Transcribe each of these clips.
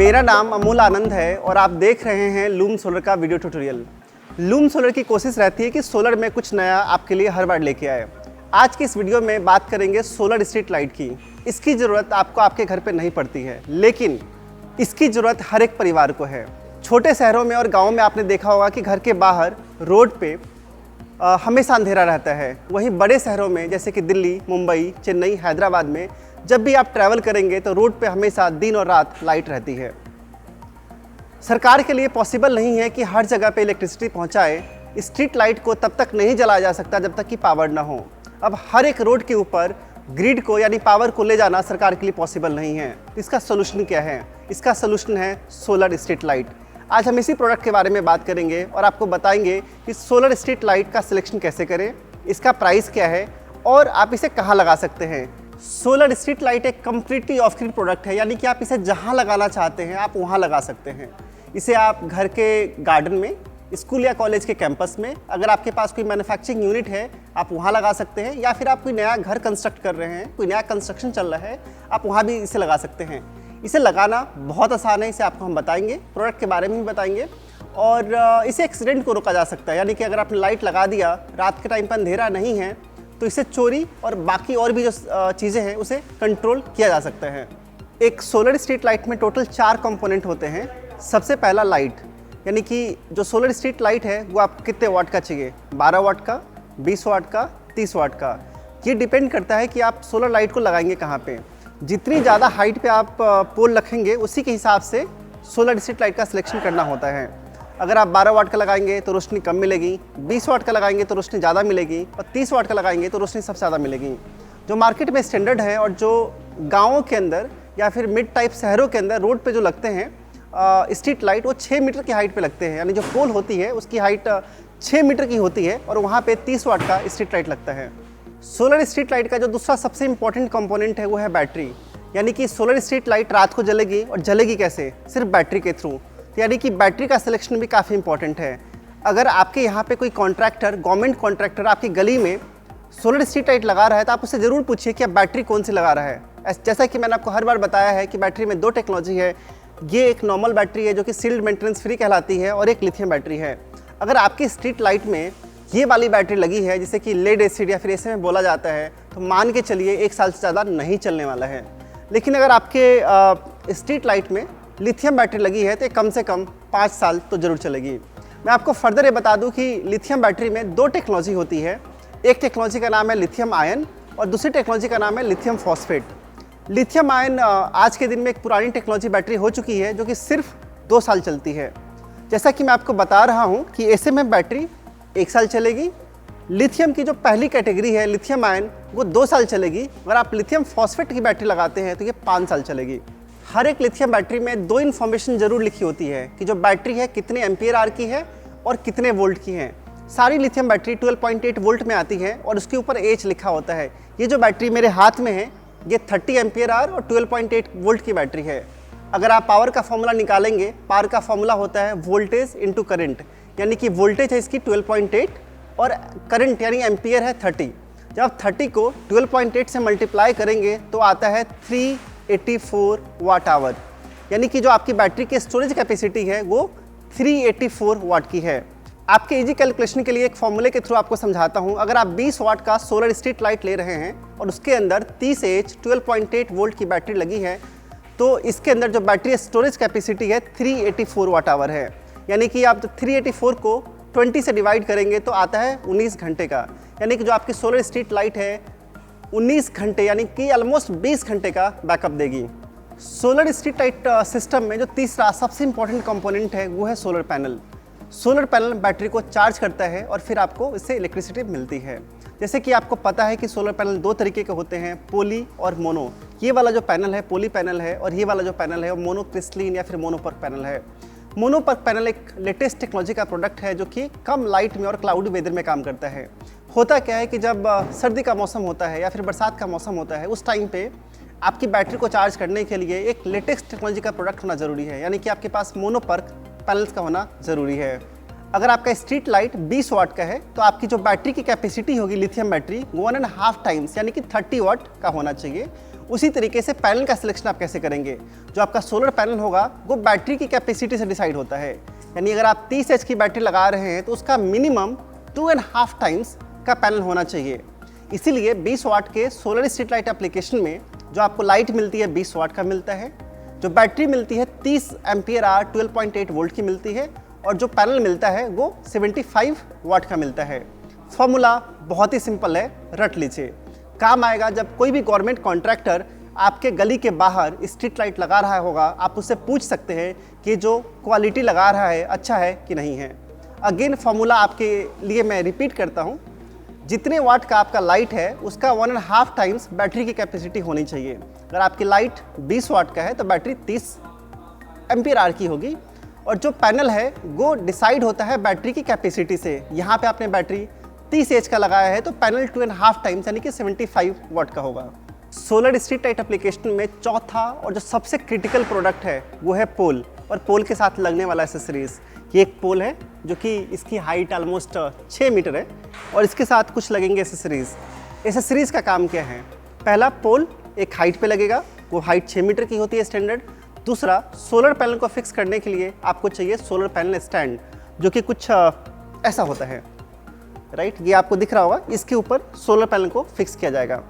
मेरा नाम अमूल आनंद है और आप देख रहे हैं लूम सोलर का वीडियो ट्यूटोरियल। लूम सोलर की कोशिश रहती है कि सोलर में कुछ नया आपके लिए हर बार लेके आए। आज की इस वीडियो में बात करेंगे सोलर स्ट्रीट लाइट की। इसकी ज़रूरत आपको आपके घर पे नहीं पड़ती है, लेकिन इसकी ज़रूरत हर एक परिवार को है। छोटे शहरों में और गाँव में आपने देखा होगा कि घर के बाहर रोड पे हमेशा अंधेरा रहता है। वहीं बड़े शहरों में जैसे कि दिल्ली, मुंबई, चेन्नई, हैदराबाद में जब भी आप ट्रैवल करेंगे तो रोड पे हमेशा दिन और रात लाइट रहती है। सरकार के लिए पॉसिबल नहीं है कि हर जगह पे इलेक्ट्रिसिटी पहुंचाए। स्ट्रीट लाइट को तब तक नहीं जलाया जा सकता जब तक कि पावर ना हो। अब हर एक रोड के ऊपर ग्रिड को यानी पावर को ले जाना सरकार के लिए पॉसिबल नहीं है। इसका सोल्यूशन क्या है? इसका सोल्यूशन है सोलर स्ट्रीट लाइट। आज हम इसी प्रोडक्ट के बारे में बात करेंगे और आपको बताएंगे कि सोलर स्ट्रीट लाइट का सिलेक्शन कैसे करें, इसका प्राइस क्या है और आप इसे कहाँ लगा सकते हैं। सोलर स्ट्रीट लाइट एक कम्प्लीटली ऑफ ग्रिड प्रोडक्ट है, यानी कि आप इसे जहाँ लगाना चाहते हैं आप वहाँ लगा सकते हैं। इसे आप घर के गार्डन में, स्कूल या कॉलेज के कैंपस में, अगर आपके पास कोई मैन्युफैक्चरिंग यूनिट है आप वहाँ लगा सकते हैं, या फिर आप कोई नया घर कंस्ट्रक्ट कर रहे हैं, कोई नया कंस्ट्रक्शन चल रहा है, आप वहाँ भी इसे लगा सकते हैं। इसे लगाना बहुत आसान है, इसे आपको हम बताएंगे, प्रोडक्ट के बारे में भी बताएंगे और इसे एक्सीडेंट को रोका जा सकता है। यानी कि अगर आपने लाइट लगा दिया, रात के टाइम पर अंधेरा नहीं है, तो इसे चोरी और बाकी और भी जो चीज़ें हैं उसे कंट्रोल किया जा सकता है। एक सोलर स्ट्रीट लाइट में टोटल 4 कंपोनेंट होते हैं। सबसे पहला लाइट, यानी कि जो सोलर स्ट्रीट लाइट है वो आपको कितने वाट का चाहिए, 12 वाट का, 20 वाट का, 30 वाट का। ये डिपेंड करता है कि आप सोलर लाइट को लगाएंगे कहाँ पे। जितनी ज़्यादा हाइट पे आप पोल रखेंगे उसी के हिसाब से सोलर स्ट्रीट लाइट का सिलेक्शन करना होता है। अगर आप 12 वाट का लगाएंगे तो रोशनी कम मिलेगी, 20 वाट का लगाएंगे तो रोशनी ज़्यादा मिलेगी और 30 वाट का लगाएंगे तो रोशनी सबसे ज़्यादा मिलेगी। जो मार्केट में स्टैंडर्ड है और जो गाँवों के अंदर या फिर मिड टाइप शहरों के अंदर रोड पे जो लगते हैं स्ट्रीट लाइट, वो 6 मीटर की हाइट पे लगते हैं। यानी जो पोल होती है उसकी हाइट 6 मीटर की होती है और वहाँ पे 30 वाट का स्ट्रीट लाइट लगता है। सोलर स्ट्रीट लाइट का जो दूसरा सबसे इंपॉर्टेंट कंपोनेंट है वो है बैटरी। यानी कि सोलर स्ट्रीट लाइट रात को जलेगी और जलेगी कैसे? सिर्फ बैटरी के थ्रू। यानी कि बैटरी का सिलेक्शन भी काफ़ी इंपॉर्टेंट है। अगर आपके यहाँ पे कोई कॉन्ट्रैक्टर, गवर्नमेंट कॉन्ट्रैक्टर आपकी गली में सोलर स्ट्रीट लाइट लगा रहा है तो आप उससे ज़रूर पूछिए कि आप बैटरी कौन सी लगा रहा है। जैसा कि मैंने आपको हर बार बताया है कि बैटरी में 2 टेक्नोलॉजी है। ये एक नॉर्मल बैटरी है जो कि सील्ड मेंटेनेंस फ्री कहलाती है और एक लिथियम बैटरी है। अगर आपकी स्ट्रीट लाइट में ये वाली बैटरी लगी है जिसे कि लेड एसिड या फिर ऐसे में बोला जाता है, तो मान के चलिए 1 साल से ज़्यादा नहीं चलने वाला है। लेकिन अगर आपके स्ट्रीट लाइट में लिथियम बैटरी लगी है तो कम से कम 5 साल तो ज़रूर चलेगी। मैं आपको फर्दर ये बता दूं कि लिथियम बैटरी में 2 टेक्नोलॉजी होती है। एक टेक्नोलॉजी का नाम है लिथियम आयन और दूसरी टेक्नोलॉजी का नाम है लिथियम फॉस्फेट। लिथियम आयन आज के दिन में एक पुरानी टेक्नोलॉजी बैटरी हो चुकी है जो कि सिर्फ 2 साल चलती है। जैसा कि मैं आपको बता रहा हूँ कि एसएमएफ बैटरी 1 साल चलेगी। लिथियम की जो पहली कैटेगरी है लिथियम आयन, वो 2 साल चलेगी। अगर आप लिथियम फॉस्फेट की बैटरी लगाते हैं तो ये 5 साल चलेगी। हर एक लिथियम बैटरी में 2 इन्फॉर्मेशन जरूर लिखी होती है कि जो बैटरी है कितने एम्पियर आर की है और कितने वोल्ट की है। सारी लिथियम बैटरी 12.8 वोल्ट में आती है और उसके ऊपर एच लिखा होता है। ये जो बैटरी मेरे हाथ में है ये 30 एम्पियर आर और 12.8 वोल्ट की बैटरी है। अगर आप पावर का फॉर्मूला निकालेंगे, पावर का फॉर्मूला होता है वोल्टेज इंटू करंट। यानी कि वोल्टेज है इसकी 12.8 और करंट यानी एम्पियर है 30। जब आप 30 को 12.8 से मल्टीप्लाई करेंगे तो आता है 384 वाट आवर। यानी कि जो आपकी बैटरी की स्टोरेज कैपेसिटी है वो 384 वाट की है। आपके इजी कैलकुलेशन के लिए एक फॉर्मूले के थ्रू आपको समझाता हूँ। अगर आप 20 वाट का सोलर स्ट्रीट लाइट ले रहे हैं और उसके अंदर 30H 12.8 वोल्ट की बैटरी लगी है तो इसके अंदर जो बैटरी स्टोरेज कैपेसिटी है 384 वाट आवर है। यानी कि आप 384 को 20 से डिवाइड करेंगे तो आता है 19 घंटे का। यानी कि जो आपकी सोलर स्ट्रीट लाइट है 19 घंटे यानी कि ऑलमोस्ट 20 घंटे का बैकअप देगी। सोलर स्ट्रीट लाइट सिस्टम में जो तीसरा सबसे इंपॉर्टेंट कंपोनेंट है वो है solar panel. Solar panel battery को चार्ज करता है और फिर आपको इससे इलेक्ट्रिसिटी मिलती है। जैसे कि आपको पता है कि सोलर पैनल 2 तरीके के होते हैं, पोली और मोनो। ये वाला जो पैनल है पोली पैनल है और ये वाला जो पैनल है वो मोनो क्रिस्टलिन या फिर मोनोपर्क पैनल है। मोनोपर्क पैनल एक लेटेस्ट टेक्नोलॉजी का प्रोडक्ट है जो कि कम लाइट में और क्लाउडी वेदर में काम करता है। होता क्या है कि जब सर्दी का मौसम होता है या फिर बरसात का मौसम होता है, उस टाइम पे आपकी बैटरी को चार्ज करने के लिए एक लेटेस्ट टेक्नोलॉजी का प्रोडक्ट होना ज़रूरी है। यानी कि आपके पास मोनोपर्क पैनल्स का होना ज़रूरी है। अगर आपका स्ट्रीट लाइट 20 वाट का है तो आपकी जो बैटरी की कैपेसिटी होगी लिथियम बैटरी 1.5 टाइम्स यानी कि 30 वाट का होना चाहिए उसी तरीके से पैनल का सिलेक्शन आप कैसे करेंगे। जो आपका सोलर पैनल होगा वो बैटरी की कैपेसिटी से डिसाइड होता है, यानी अगर आप 30 एच की बैटरी लगा रहे हैं तो उसका मिनिमम 2.5 टाइम्स का पैनल होना चाहिए। इसीलिए 20 वाट के सोलर स्ट्रीट लाइट एप्लीकेशन में जो आपको लाइट मिलती है 20 वाट का मिलता है, जो बैटरी मिलती है 30 एम्पियर आवर 12.8 वोल्ट की मिलती है, और जो पैनल मिलता है वो 75 वाट का मिलता है। फॉर्मूला बहुत ही सिंपल है, रट लीजिए, काम आएगा जब कोई भी गवर्नमेंट कॉन्ट्रैक्टर आपके गली के बाहर स्ट्रीट लाइट लगा रहा होगा, आप उससे पूछ सकते हैं कि जो क्वालिटी लगा रहा है अच्छा है कि नहीं है। अगेन फॉर्मूला आपके लिए मैं रिपीट करता हूँ, जितने वाट का आपका लाइट है उसका 1.5 टाइम्स बैटरी की कैपेसिटी होनी चाहिए। अगर आपकी लाइट 20 वाट का है तो बैटरी 30 एम्पियर आवर की होगी, और जो पैनल है वो डिसाइड होता है बैटरी की कैपेसिटी से। यहाँ पे आपने बैटरी 30 एच का लगाया है तो पैनल 2.5 टाइम्स यानी कि 75 वाट का होगा। सोलर स्ट्रीट लाइट एप्लीकेशन में चौथा और जो सबसे क्रिटिकल प्रोडक्ट है वो है पोल, और पोल के साथ लगने वाला एसेसरीज। ये एक पोल है जो कि इसकी हाइट ऑलमोस्ट 6 मीटर है, और इसके साथ कुछ लगेंगे एसेसरीज। एसेसरीज का काम क्या है? पहला, पोल एक हाइट पे लगेगा, वो हाइट 6 मीटर की होती है स्टैंडर्ड। दूसरा, सोलर पैनल को फिक्स करने के लिए आपको चाहिए सोलर पैनल स्टैंड, जो कि कुछ ऐसा होता है, राइट। ये आपको दिख रहा होगा, इसके ऊपर सोलर पैनल को फिक्स किया जाएगा।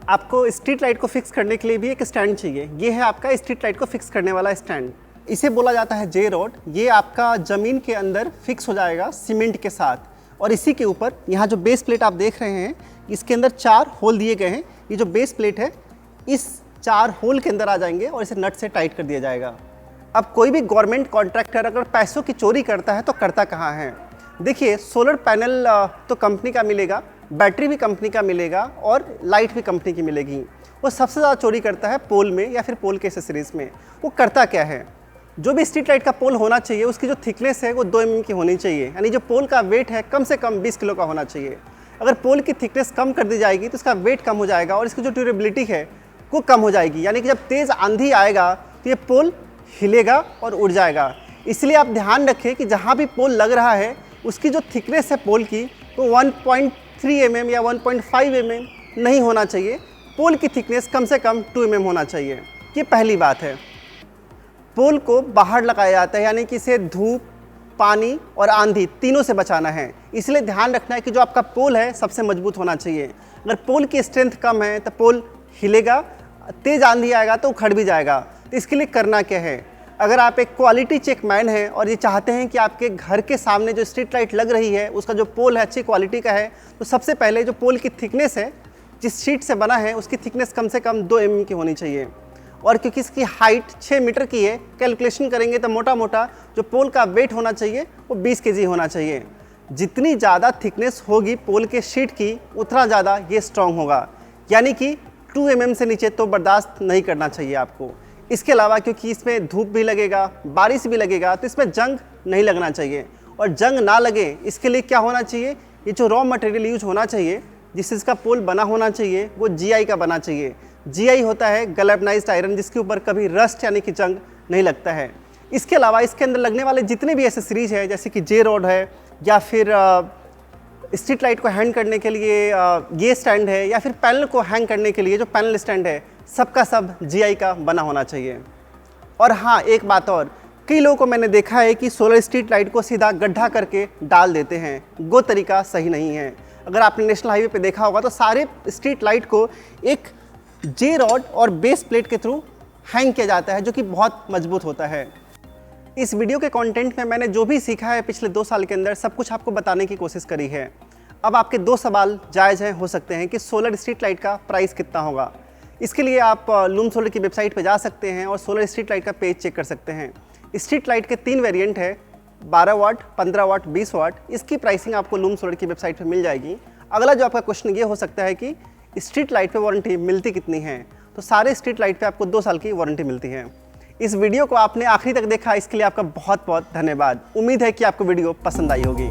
आपको स्ट्रीट लाइट को फिक्स करने के लिए भी एक स्टैंड चाहिए। ये है आपका स्ट्रीट लाइट को फिक्स करने वाला स्टैंड, इसे बोला जाता है जे रॉड। ये आपका ज़मीन के अंदर फिक्स हो जाएगा सीमेंट के साथ, और इसी के ऊपर यहाँ जो बेस प्लेट आप देख रहे हैं इसके अंदर 4 होल दिए गए हैं। ये जो बेस प्लेट है इस 4 होल के अंदर आ जाएंगे और इसे नट से टाइट कर दिया जाएगा। अब कोई भी गवर्नमेंट कॉन्ट्रैक्टर अगर पैसों की चोरी करता है तो करता कहाँ है? देखिए, सोलर पैनल तो कंपनी का मिलेगा, बैटरी भी कंपनी का मिलेगा, और लाइट भी कंपनी की मिलेगी। वो सबसे ज़्यादा चोरी करता है पोल में या फिर पोल के एसेसरीज में। वो करता क्या है? जो भी स्ट्रीट लाइट का पोल होना चाहिए उसकी जो थिकनेस है वो 2 mm की होनी चाहिए, यानी जो पोल का वेट है कम से कम 20 किलो का होना चाहिए। अगर पोल की थिकनेस कम कर दी जाएगी तो इसका वेट कम हो जाएगा और इसकी जो ड्यूरेबिलिटी है वो कम हो जाएगी, यानी कि जब तेज़ आंधी आएगा तो ये पोल हिलेगा और उड़ जाएगा। इसलिए आप ध्यान रखें कि जहाँ भी पोल लग रहा है उसकी जो थिकनेस है पोल की वो 1.3 mm या 1.5 mm नहीं होना चाहिए। पोल की थिकनेस कम से कम 2 mm होना चाहिए। ये पहली बात है। पोल को बाहर लगाया जाता है, यानी कि इसे धूप, पानी और आंधी तीनों से बचाना है। इसलिए ध्यान रखना है कि जो आपका पोल है सबसे मजबूत होना चाहिए। अगर पोल की स्ट्रेंथ कम है तो पोल हिलेगा, तेज़ आंधी आएगा तो उखड़ भी जाएगा। तो इसके लिए करना क्या है? अगर आप एक क्वालिटी चेक मैन हैं और ये चाहते हैं कि आपके घर के सामने जो स्ट्रीट लाइट लग रही है उसका जो पोल है अच्छी क्वालिटी का है, तो सबसे पहले जो पोल की थिकनेस है, जिस शीट से बना है उसकी थिकनेस कम से कम 2 mm की होनी चाहिए। और क्योंकि इसकी हाइट 6 मीटर की है, कैलकुलेशन करेंगे तो मोटा मोटा जो पोल का वेट होना चाहिए वो 20 kg होना चाहिए। जितनी ज़्यादा थिकनेस होगी पोल के शीट की उतना ज़्यादा ये स्ट्रॉन्ग होगा, यानी कि 2 mm से नीचे तो बर्दाश्त नहीं करना चाहिए आपको। इसके अलावा क्योंकि इसमें धूप भी लगेगा, बारिश भी लगेगा, तो इसमें जंग नहीं लगना चाहिए। और जंग ना लगे इसके लिए क्या होना चाहिए? ये जो रॉ मटेरियल यूज होना चाहिए, जिस चीज़ का पोल बना होना चाहिए वो GI का बना चाहिए। GI होता है गैल्वेनाइज्ड आयरन, जिसके ऊपर कभी रस्ट यानी कि जंग नहीं लगता है। इसके अलावा इसके अंदर लगने वाले जितने भी एसेसरीज है, जैसे कि जे रॉड है, या फिर स्ट्रीट लाइट को हैंग करने के लिए ये स्टैंड है, या फिर पैनल को हैंग करने के लिए जो पैनल स्टैंड है, सबका सब GI का बना होना चाहिए। और हाँ, एक बात और, कई लोगों को मैंने देखा है कि सोलर स्ट्रीट लाइट को सीधा गड्ढा करके डाल देते हैं। वो तरीका सही नहीं है। अगर आपने नेशनल हाईवे पे देखा होगा तो सारे स्ट्रीट लाइट को एक जे रॉड और बेस प्लेट के थ्रू हैंग किया जाता है, जो कि बहुत मजबूत होता है। इस वीडियो के कंटेंट में मैंने जो भी सीखा है पिछले 2 साल के अंदर सब कुछ आपको बताने की कोशिश करी है। अब आपके 2 सवाल जायज़ हैं हो सकते हैं कि सोलर स्ट्रीट लाइट का प्राइस कितना होगा। इसके लिए आप लूम सोलर की वेबसाइट पर जा सकते हैं और सोलर स्ट्रीट लाइट का पेज चेक कर सकते हैं। स्ट्रीट लाइट के 3 वेरिएंट है, 12 वाट, 15 वाट, 20 वाट। इसकी प्राइसिंग आपको लूम सोलर की वेबसाइट पर मिल जाएगी। अगला जो आपका क्वेश्चन ये हो सकता है कि स्ट्रीट लाइट पे वारंटी मिलती कितनी है? तो सारे स्ट्रीट लाइट पे आपको 2 साल की वारंटी मिलती है। इस वीडियो को आपने आखिरी तक देखा, इसके लिए आपका बहुत बहुत धन्यवाद। उम्मीद है कि आपको वीडियो पसंद आई होगी।